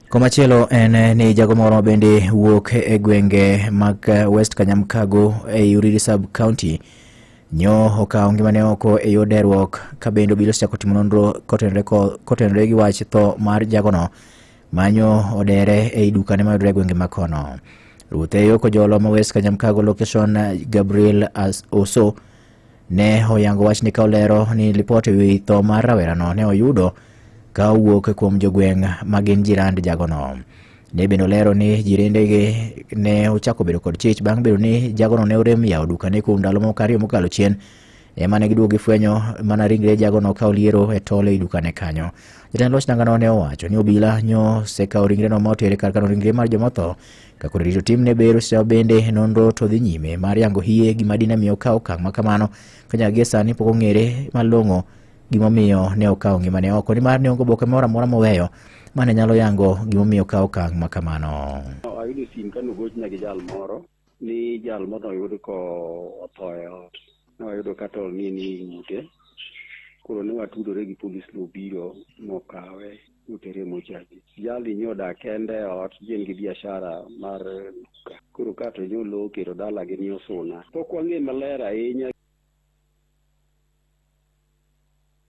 Komachielo en ni jago moro bende wuok e gwenge mag West Kanyamkago e Uriri Sub County nyo okawo ngimane oko e yor derruok ka bende obiro chako timo nonro kotenore gi wach tho mar jagono manyo odere e dukane mayudore e gwenge makono. Ruoth e yo kojolo ma West Kanyamkago location Gabriel Oso ne oyango wachni ka olero ni ripot ewi tho mar rawerano ne oyudo ka owuok kuom jogweng' magin jirand jagono. Ne bende olero ni jirendegi ne ochako bedo kod chich bang' bedo ni jagono ne orem yawo dukane kuom ndalo moko ariyo mokalo chien ema ne giduogo gifwenyo mana ringre jagono ka oliero e tol e dukane kanyo. Jatend loch nangano ne owacho ni obila nyo osekawo ringreno ma otere kar kano ringre mar jomotho ka kod rito tim ne bero seche bende nonro to dhi nyime mar yango hie gima dine miyo okawo okang' ma kamano ka nyaka gie sani pok ong'ere malong'o gimomiyo ne okawo ngimane oko nimar ne onge oboke moro amora moweyo mane nyalo yango gimomiyo okawo okang' ma kamano. Ayudo sim ka nogochna gi jal moro ni jal moro oyud ko otho e ot. Ne wayudo ka tol ni ute, koro ne watudore gi polis nobiro mokawe utere mochaki. Jali nyoda kende ot jien gi biashara mar duka. Koro ka to nyolo kero dala gi ni osuna. Pok wang'e maler ahinya